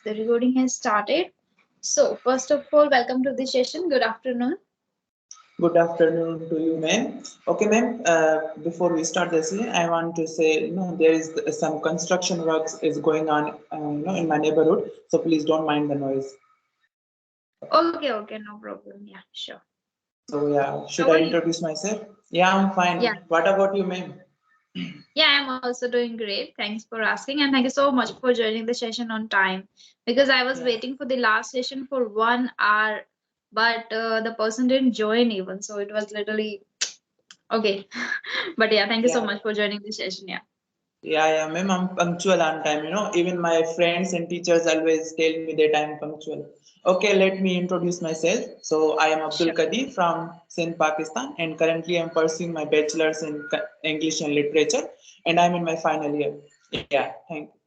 the recording has started. So, first of all, welcome to the session. Good afternoon. Good afternoon to you, ma'am. Okay, ma'am. Before we start this, I want to say, there is some construction works is going on, in my neighborhood. So please don't mind the noise. Okay, no problem. Yeah, sure. So yeah, should How I are you? introduce myself? Yeah, I'm Yeah, fine. What about you, ma'am? yeah, I'm also doing great. Thanks for asking, and thank you so much for joining the session on time because I was Yeah, waiting for the last session for 1 hour, but the person didn't join even, so it was literally okay. But yeah, thank you so yeah, much for joining the session. Yeah. yeah, ma'am. I'm punctual on time. Even my friends and teachers always tell me that I'm punctual. Okay, let me introduce myself. So I am Abdul Sure. Kadir from Sindh, Pakistan, and currently I'm pursuing my bachelor's in English and literature, and I'm in my final year. Yeah,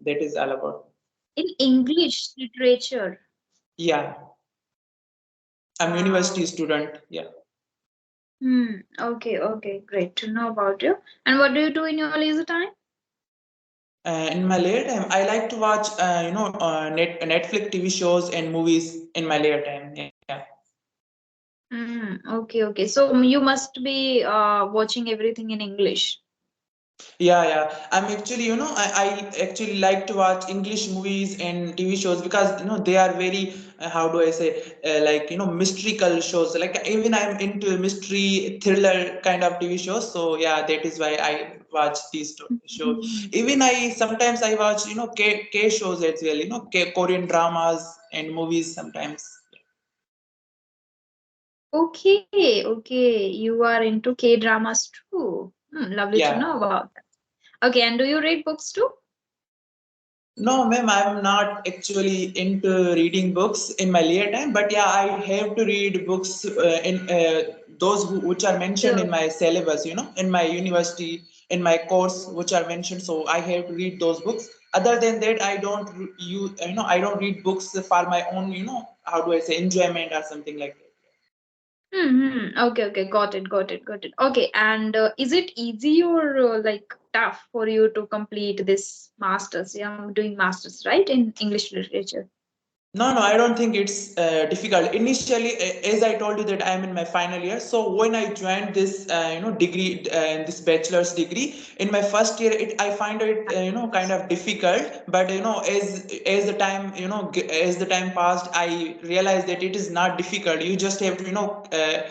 that is all about. In English literature. Yeah, I'm university Wow. student. Yeah. Okay. Great to know about you. And what do you do in your leisure time? In my later time, I like to watch, Netflix TV shows and movies in my later time. Yeah. Okay. So you must be watching everything in English. Yeah. I'm actually, I actually like to watch English movies and TV shows because, they are very, how do I say, like, mystical shows. Like, even I'm into mystery thriller kind of TV shows. So, yeah, that is why I watch these shows. Mm. Even sometimes I watch, K shows as well, Korean dramas and movies sometimes. Okay. You are into K-dramas too. Lovely to Yeah. know about that. Okay, and do you read books too? No, ma'am, I'm not actually into reading books in my leisure time, but yeah, I have to read books in those which are mentioned Sure. in my syllabus, in my university, in my course, which are mentioned. So I have to read those books. Other than that, I don't I don't read books for my own, how do I say, enjoyment or something like that. Okay. Got it. Okay, and is it easy or like tough for you to complete this masters? Yeah, I'm doing masters, right, in English literature. No, I don't think it's difficult. Initially, as I told you that I'm in my final year. So when I joined this, degree, this bachelor's degree, in my first year, I find it, kind of difficult. But as the time, as the time passed, I realized that it is not difficult. You just have to,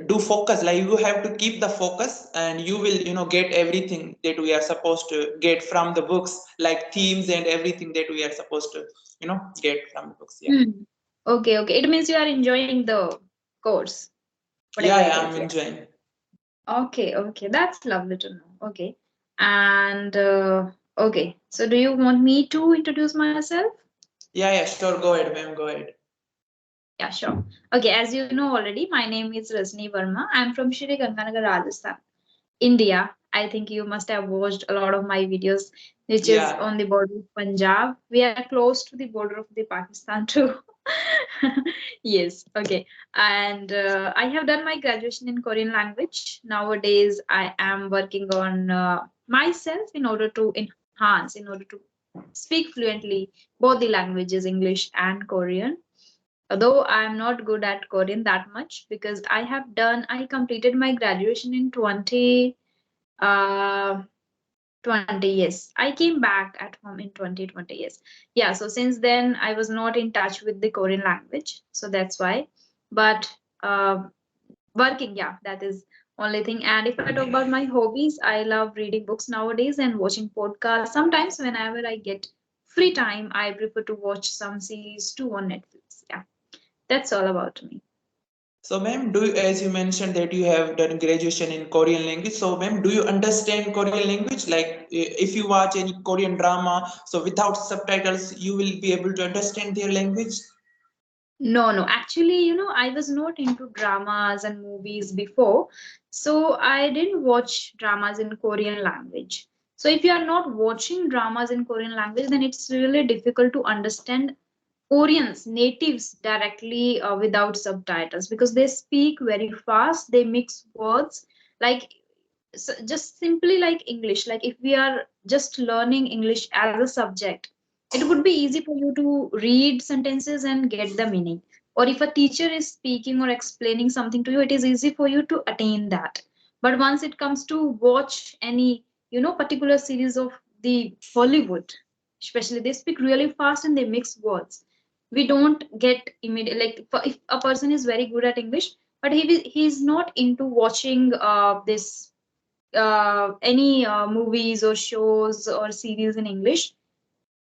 do focus. Like you have to keep the focus, and you will, get everything that we are supposed to get from the books, like themes and everything that we are supposed to get from the books. Yeah. Hmm. Okay. It means you are enjoying the course, whatever it Yeah, is. I'm Yeah. enjoying. Okay. That's lovely to know. Okay. And okay. So do you want me to introduce myself? Yeah, sure, go ahead, ma'am, go ahead. Yeah, sure. Okay, as you know already, my name is Rajni Verma. I'm from Shri Ganganagar, Rajasthan, India. I think you must have watched a lot of my videos, which is Yeah. on the border of Punjab. We are close to the border of the Pakistan too. Yes, okay. And I have done my graduation in Korean language. Nowadays, I am working on myself in order to enhance, in order to speak fluently both the languages, English and Korean. Though I'm not good at Korean that much because I completed my graduation in uh 20, yes. I came back at home in 2020, yes. Yeah, so since then I was not in touch with the Korean language, so that's why. But uh, working, yeah, that is only thing. And if I talk about my hobbies, I love reading books nowadays and watching podcasts. Sometimes whenever I get free time, I prefer to watch some series too on Netflix. Yeah, that's all about me. So, ma'am, as you mentioned that you have done graduation in Korean language, so, ma'am, do you understand Korean language? Like, if you watch any Korean drama, so without subtitles, you will be able to understand their language? No. Actually, I was not into dramas and movies before. So I didn't watch dramas in Korean language. So if you are not watching dramas in Korean language, then it's really difficult to understand Koreans, natives directly without subtitles because they speak very fast, they mix words like just simply like English. Like if we are just learning English as a subject, It would be easy for you to read sentences and get the meaning. Or if a teacher is speaking or explaining something to you, it is easy for you to attain that. But once it comes to watch any, particular series of the Hollywood, especially they speak really fast and they mix words. We don't get immediate, like if a person is very good at English, but he's not into watching this any movies or shows or series in English,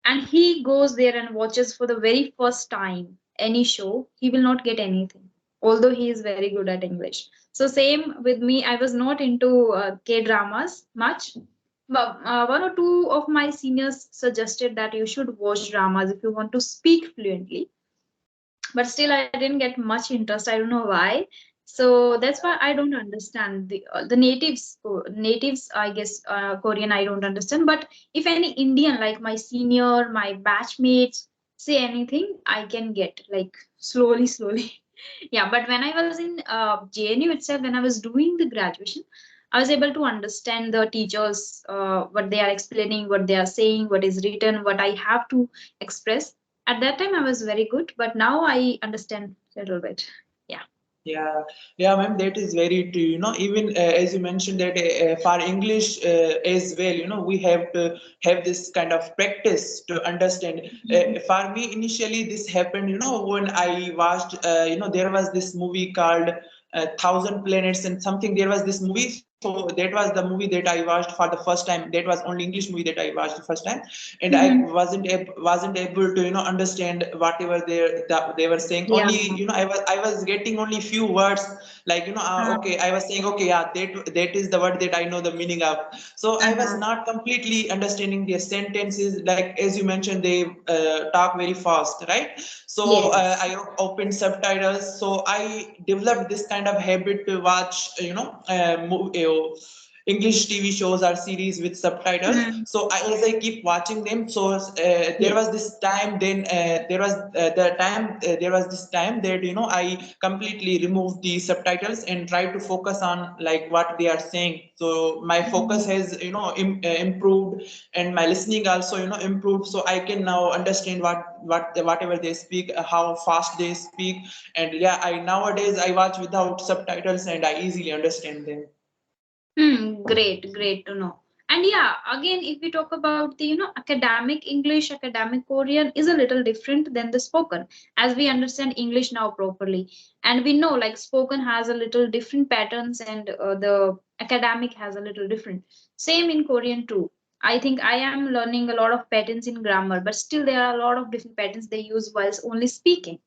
and he goes there and watches for the very first time any show, he will not get anything, although he is very good at English. So same with me, I was not into K dramas much, but one or two of my seniors suggested that you should watch dramas if you want to speak fluently, but still I didn't get much interest. I don't know why. So that's why I don't understand the natives, I guess, Korean I don't understand. But if any Indian, like my senior, my batchmates, say anything, I can get like slowly slowly. Yeah, but when I was in JNU itself, when I was doing the graduation, I was able to understand the teachers, what they are explaining, what they are saying, what is written, what I have to express. At that time I was very good, but now I understand a little bit. Yeah. Yeah, yeah, ma'am, that is very true. Even as you mentioned that for English as well, we have to have this kind of practice to understand. Mhm. For me, initially, this happened, when I watched, there was this movie called Thousand Planets and something. There was this movie, so that was the movie that I watched for the first time. That was only English movie that I watched the first time, and I Mhm. wasn't able to understand whatever they were saying. Yeah. Only I was getting only few words, like okay, I was saying, okay, yeah, that is the word that I know the meaning of. So I was Uh-huh. not completely understanding their sentences. Like as you mentioned, they talk very fast, right? So Yes. I opened subtitles. So I developed this kind of habit to watch, English TV shows or series with subtitles. Mm. So as I keep watching them, so there Yes. was this time. Then there was this time that I completely removed the subtitles and tried to focus on like what they are saying. So my focus Mhm. has improved, and my listening also improved. So I can now understand whatever they speak, how fast they speak, and yeah, I nowadays I watch without subtitles and I easily understand them. Great, great to know. And yeah, again, if we talk about the academic English, academic Korean is a little different than the spoken, as we understand English now properly, and we know like spoken has a little different patterns, and the academic has a little different. Same in Korean too. I think I am learning a lot of patterns in grammar, but still there are a lot of different patterns they use whilst only speaking,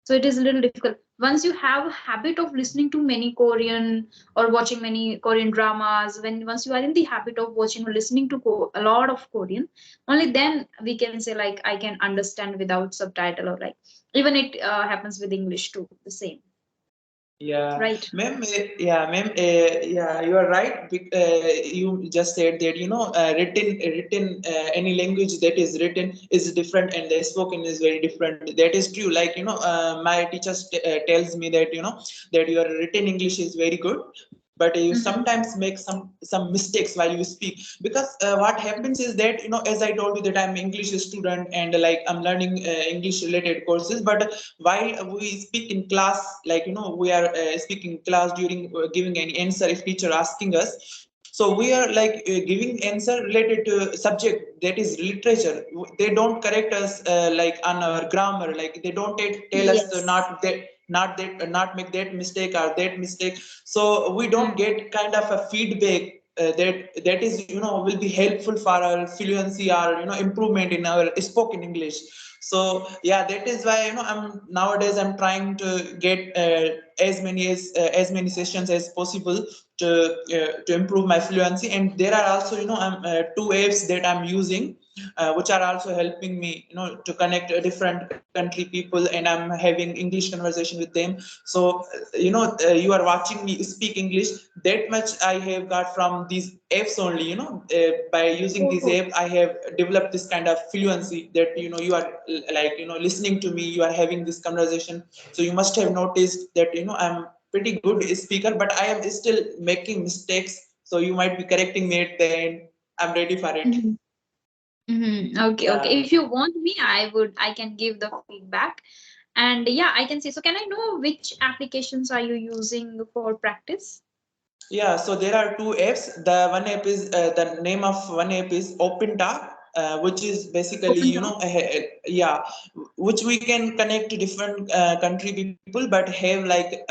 so it is a little difficult. Once you have a habit of listening to many Korean or watching many Korean dramas, when once you are in the habit of watching or listening to a lot of Korean, only then we can say like I can understand without subtitle, or like even it happens with English too, the same, Yeah, right? ma'am. Yeah, you are right. You just said that written any language that is written is different, and the spoken is very different. That is true. Like my teacher tells me that that your written English is very good, but you Mm-hmm. sometimes make some mistakes while you speak, because what happens is that as I told you that I'm English student and like I'm learning English related courses, but while we speak in class, like we are speaking class during giving any answer if teacher asking us, so we are like giving answer related to subject, that is literature. They don't correct us like on our grammar, like they don't tell us to Yes. not make that mistake or that mistake. So we don't Mm. get kind of a feedback that is will be helpful for our fluency or improvement in our spoken English. So yeah, that is why I'm nowadays I'm trying to get as many sessions as possible to improve my fluency. And there are also two apps that I'm using, which are also helping me to connect different country people, and I'm having English conversation with them. So you are watching me speak English, that much I have got from these apps only. By using these Oh. apps I have developed this kind of fluency that you are like listening to me, you are having this conversation. So you must have noticed that I'm pretty good speaker, but I am still making mistakes, so you might be correcting me at the end. I'm ready for it. Okay, okay. Yeah. If you want me, I can give the feedback. And yeah, I can see. So can I know which applications are you using for practice? Yeah, so there are two apps. The one app is the name of one app is OpenTalk, which is basically Open talk. yeah, which we can connect to different country people, but have like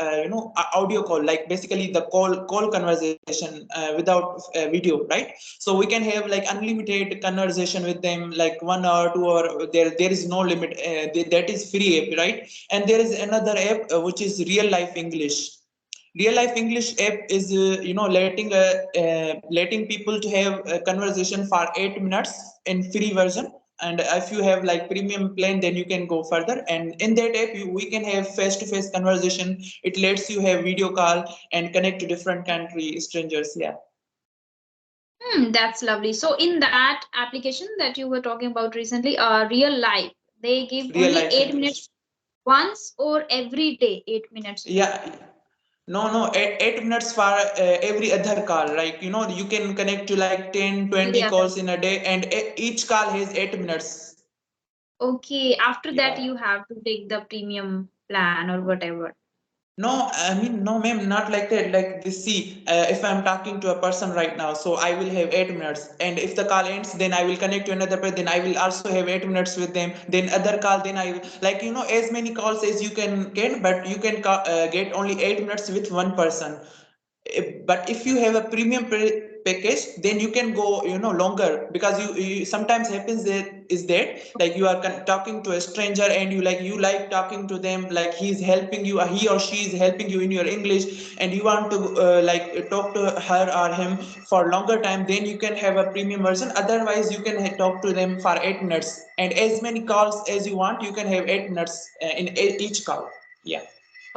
audio call, like basically the call conversation without video, right? So we can have like unlimited conversation with them, like 1 hour, 2 hour. There is no limit. That is free app, right? And there is another app which is Real Life English. Real Life English app is letting people to have a conversation for 8 minutes in free version. And if you have like premium plan, then you can go further. And in that app, we can have face to face conversation. It lets you have video call and connect to different country strangers. Yeah, That's lovely. So in that application that you were talking about recently, real life, they give Real only Life eight English. minutes once or every day, 8 minutes free. Yeah. No, no, 8 minutes for every other call. Like, you can connect to like 10, Every 20 other. calls in a day, and each call has 8 minutes. Okay, after that Yeah. you have to take the premium plan or whatever. No, I mean, no, ma'am, not like that. Like this, see, if I'm talking to a person right now, so I will have 8 minutes, and if the call ends, then I will connect to another person. Then I will also have 8 minutes with them. Then other call, then like as many calls as you can get, but you can get only 8 minutes with one person. But if you have a premium package, then you can go longer, because you sometimes happens that is that like you are talking to a stranger, and you like talking to them, like he's helping you, he or she is helping you in your English, and you want to like talk to her or him for longer time, then you can have a premium version. Otherwise you can talk to them for 8 minutes, and as many calls as you want, you can have 8 minutes in each call. Yeah.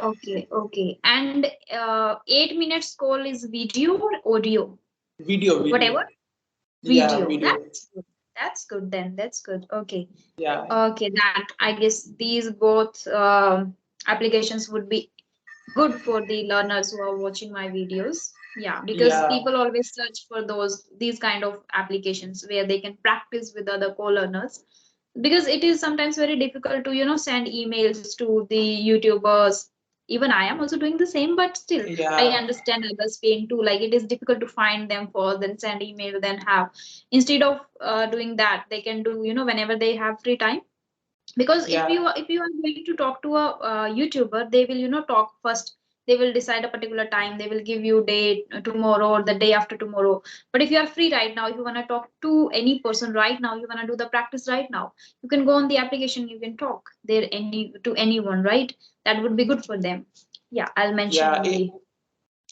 Okay, okay. And 8 minutes call is video or audio? Video. Whatever. Yeah, Video. video. That's good. That's good then. That's good. Okay. Yeah. Okay, that I guess these both applications would be good for the learners who are watching my videos. Yeah, because Yeah, people always search for these kind of applications where they can practice with other co-learners, because it is sometimes very difficult to send emails to the YouTubers. Even I am also doing the same, but still I yeah, understand others pain too. Like, it is difficult to find them first, then send email, then have, instead of doing that, they can do whenever they have free time. Because yeah, if you are going to talk to a YouTuber, they will talk first. They will decide a particular time, they will give you date, tomorrow or the day after tomorrow. But if you are free right now, if you want to talk to any person right now, you want to do the practice right now, you can go on the application, you can talk there to anyone, right? That would be good for them. Yeah, I'll mention yeah. in the.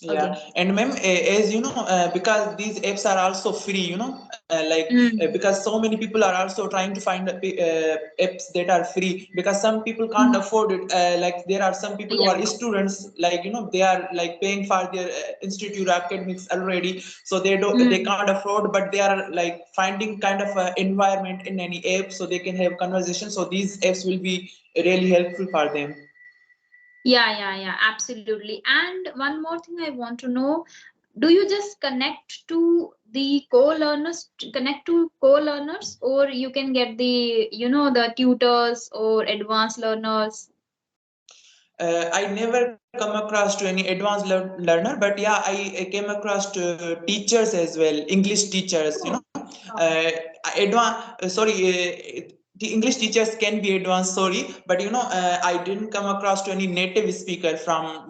Yeah, Okay. and ma'am, as you know, because these apps are also free, Mm. because so many people are also trying to find apps that are free, because some people can't Mm. afford it. Like there are some people who Yeah. are students, like they are like paying for their institute academics already, so they Mm. can't afford, but they are like finding kind of a environment in any app so they can have conversation. So these apps will be really helpful for them. Yeah, yeah, yeah, absolutely. And one more thing I want to know, do you just connect to co-learners, or you can get the tutors or advanced learners? I never come across to any advanced learner, but yeah, I came across to teachers as well, English teachers. Oh, Uh, sorry, the English teachers can be advanced. Sorry, but I didn't come across to any native speaker from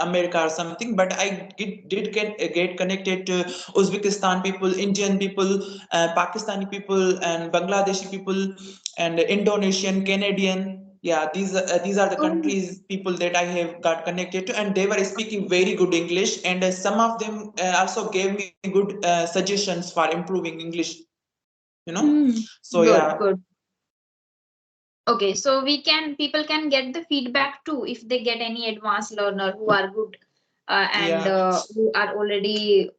America or something. But I did get connected to Uzbekistan people, Indian people, Pakistani people, and Bangladeshi people, and Indonesian, Canadian. Yeah, these are the oh. countries people that I have got connected to, and they were speaking very good English, and some of them also gave me good suggestions for improving English. You know, Hmm. so Good, yeah, good. Okay, so people can get the feedback too if they get any advanced learner who are good, and yeah, who are already,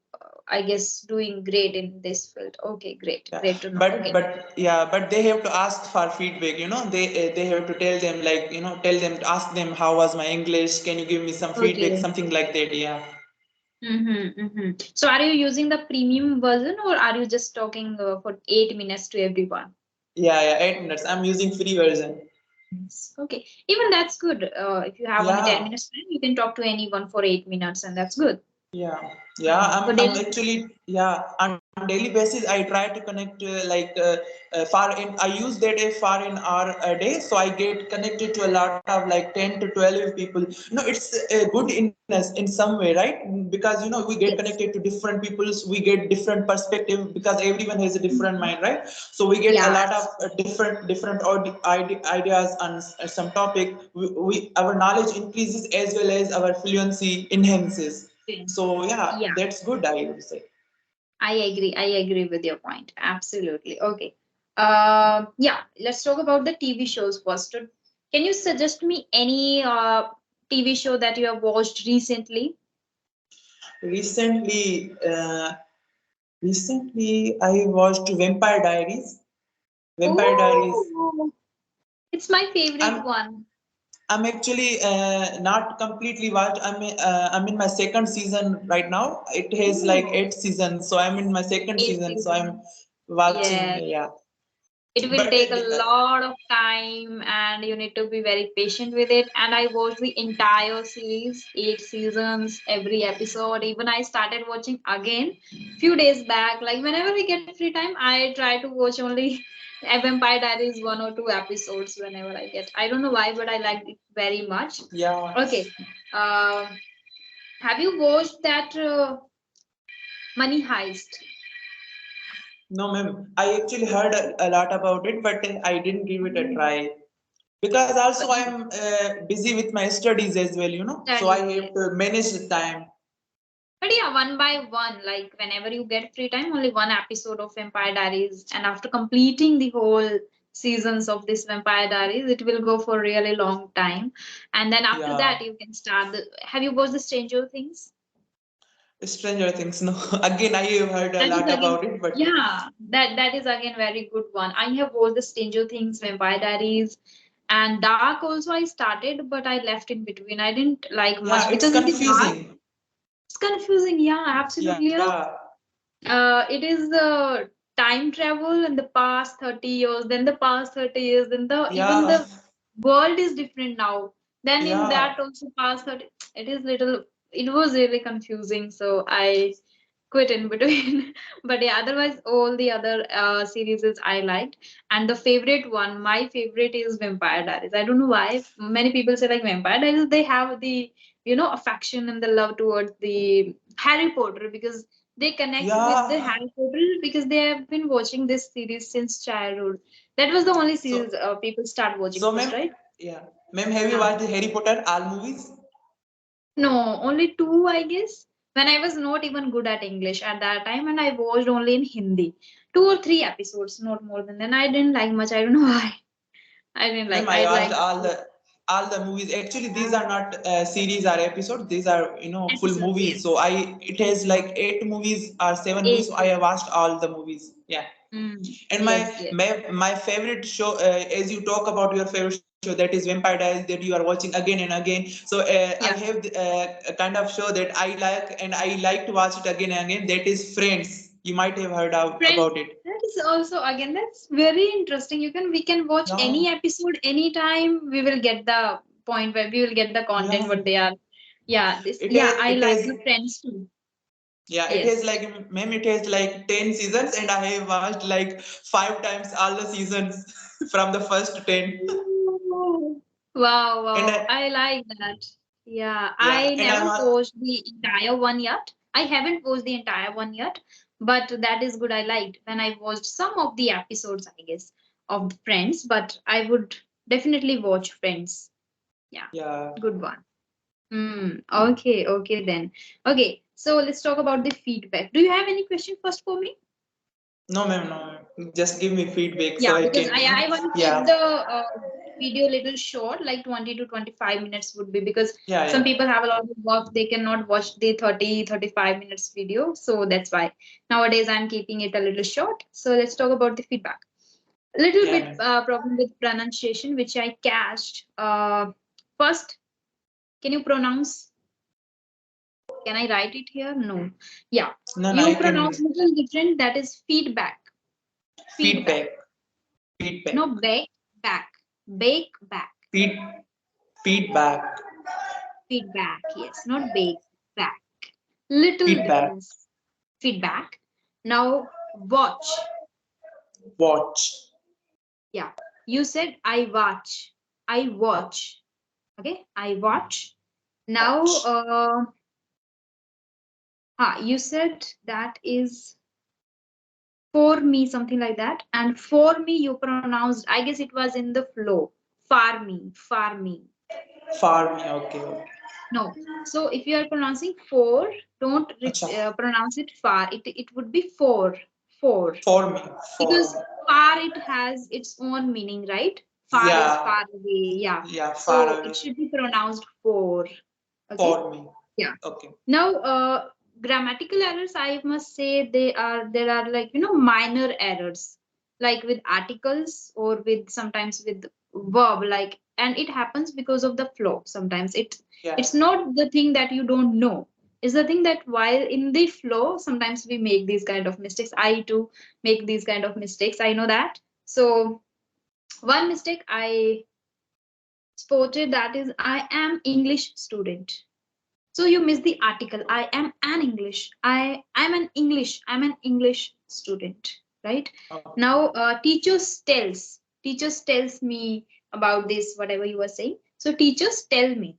I guess, doing great in this field. Okay, great, yeah. great to know. But Okay. but yeah, but they have to ask for feedback. They have to tell them, like tell them, ask them how was my English? Can you give me some feedback? Okay. Something like that. Yeah. So are you using the premium version or are you just talking for 8 minutes to everyone? Yeah, 8 minutes. I'm using free version. Yes. Okay. Even that's good. If you have only 10 Yeah, minutes time, you can talk to anyone for 8 minutes, and that's good. yeah, yeah. For I'm daily. actually, yeah, on daily basis I try to connect far in. I use that a far in hour a day, so I get connected to a lot of like 10 to 12 people. It's good in some way, right? Because we get connected to Yes. different peoples, we get different perspective because everyone has a different mind, Mhm. right? So we get a Yeah, lot of different ideas on some topic. Our knowledge increases as well as our fluency enhances. absolutely. So yeah, Yeah, that's good, I would say. I agree. I agree with your point. Absolutely. Okay. Yeah, let's talk about the TV shows first. Can you suggest me any TV show that you have watched recently? Recently, recently I watched Vampire Diaries. Vampire Diaries. Oh, it's my favorite I'm one. I'm actually not completely watched. I'm in my second season right now. It has like Oh, 8 seasons, so I'm in my second eight season. So I'm seasons. watching. Yeah. Yeah, It will but take a lot of time and you need to be very patient with it. And I watched the entire series, 8 seasons, every episode. Even I started watching again few days back. Like whenever we get free time, I try to watch only a Vampire Diaries 1 or 2 episodes whenever I get. I don't know why, but I liked it very much. yeah. Okay. Um, have you watched that Money Heist? No, ma'am. I actually heard a lot about it, but I didn't give it a try because also But I'm busy with my studies as well. So I studies, have yes. to manage the time. But yeah, one by one, like whenever you get free time, only one episode of Vampire Diaries, and after completing the whole seasons of this Vampire Diaries, it will go for a really long time. And then after Yeah, that, you can start the. Have you watched the Stranger Things? Stranger Things. No, again I have heard a That is lot again, about it, but yeah, that is again very good one. I have watched the Stranger Things, Vampire Diaries, and Dark also. I started, but I left in between. I didn't like yeah, much it's because in the Dark, confusing. it's confusing. Yeah, absolutely. You know, Yeah, it is the time travel in the past 30 years, then the past 30 years, then the even yeah, the world is different now. Then in yeah, that also past 30, it is little, it was really confusing. So I quit in between. But yeah, otherwise all the other series I liked. And the favorite one, my favorite is Vampire Diaries. I don't know why. Many people say like Vampire Diaries, they have the affection and the love towards the Harry Potter because they connect with the yeah. Harry Potter because they have been watching this series since childhood. That was the only series So, people start watching so, first, ma'am, right? yeah, ma'am, have you Yeah. watched Harry Potter all movies? No, only two, I guess. When I was not even good at English at that time, and I watched only in Hindi. 2 or 3 episodes, not more than that. I didn't like much. I don't know why. I didn't like. Ma'am, I I watched like all the movies. Actually, these are not series or episodes. These are full episodes. movies. So Yes, it has like 8 movies or 7 movies. eight. So I Yes. have watched all the movies. Yeah. And my Yes. Yes. my my favorite show, as you talk about your favorite show, that is Vampire Diaries, that you are watching again and again. So I Yeah. have a kind of show that I like and I like to watch it again and again. That is Friends. You might have heard Friends. about it. That is also again. That's very interesting. We can watch Yeah, any episode anytime. We will get the point where we will get the content yeah. what they are. Yeah. This. It Yeah. has I it like has the Friends too. Yeah, it has Yes. like, ma'am, it has like 10 seasons, and I have watched like 5 times all the seasons from the first 10. Oh, wow, And wow. I like that. Yeah, yeah, I and never watched the entire one yet. I haven't watched the entire one yet, but that is good. I liked when I watched some of the episodes, I guess, of Friends, but I would definitely watch Friends. Yeah, yeah. good one. Okay, okay then. Okay, so let's talk about the feedback. Do you have any question first for me? No, ma'am, no, ma'am. Just give me feedback so Yeah, I because can, I want to keep yeah, the video little short, like 20 to 25 minutes would be because yeah, some yeah, people have a lot of work, they cannot watch the 30-35 minutes video. So that's why nowadays I'm keeping it a little short. So let's talk about the feedback. A little yeah, bit ma'am. problem with pronunciation, which I catched. First, can you pronounce Can I write it here? No. Yeah. No, no, You you can. pronounce little different. That is feedback. Feedback. Feedback. Feedback. No, bake back. Bake back. Feed. Feedback. Feedback. Yes, not bake back. Little Feedback. difference. Feedback. Now watch. Watch. Yeah. You said I watch. I watch. Okay. I watch. Now Watch. you said that is for me, something like that. And for me, you pronounced, I guess it was in the flow. Far me, far me. Far me. Okay. Okay. No. So if you are pronouncing for, don't Acha. pronounce it far. It would be for. For me. For Because me. far it has its own meaning, right? Far is Yeah. far away. Yeah. Yeah. Far So it away. should be pronounced for. Okay. For me. Yeah. Okay. Now, grammatical errors, I must say there are like, minor errors, like with articles or with sometimes with verb, like, and it happens because of the flow. Sometimes Yeah. it's not the thing that you don't know. It's the thing that while in the flow, sometimes we make these kind of mistakes. I too make these kind of mistakes. I know that. So one mistake I spotted, that is I am English student. So you miss the article. I am an English. I'm an English student. Right Okay. now, teachers tells me about this. Whatever you were saying. So teachers tell me.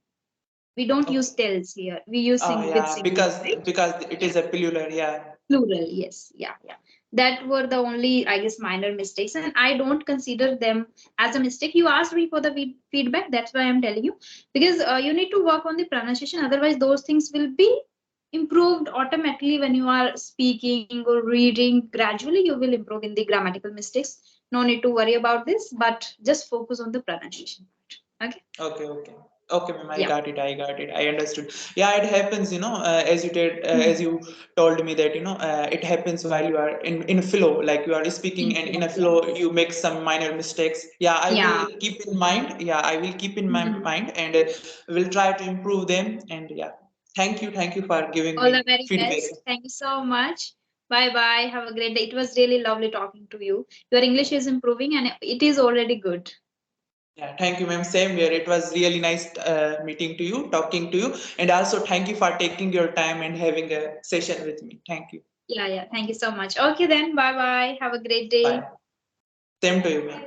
We don't Okay. use tells here. We use Oh with yeah, singular. Right? because it Yeah. is a plural. Yeah. Plural. Yes. Yeah. Yeah. That were the only, I guess, minor mistakes, and I don't consider them as a mistake. You asked me for the feedback. That's why I'm telling you, because you need to work on the pronunciation. Otherwise, those things will be improved automatically when you are speaking or reading. Gradually you will improve in the grammatical mistakes. No need to worry about this, but just focus on the pronunciation part. Okay. Okay, okay. Okay, ma'am, I Yeah. got it. I got it. I understood. Yeah, it happens, as you did, as Mhm. you told me that, it happens while you are in a flow, like you are speaking and in a flow, Yes. you make some minor mistakes. Yeah, I will Yeah. keep in mind. Yeah, I will keep in my Mhm. mind and will try to improve them. And yeah, thank you. Thank you for giving All me the very feedback. best. Thank you so much. Bye bye. Have a great day. It was really lovely talking to you. Your English is improving and it is already good. Yeah, thank you, ma'am. Same here. It was really nice meeting to you, talking to you, and also thank you for taking your time and having a session with me. Thank you. Yeah, yeah. Thank you so much. Okay, then. Bye bye. Have a great day. Bye. Same to you, ma'am.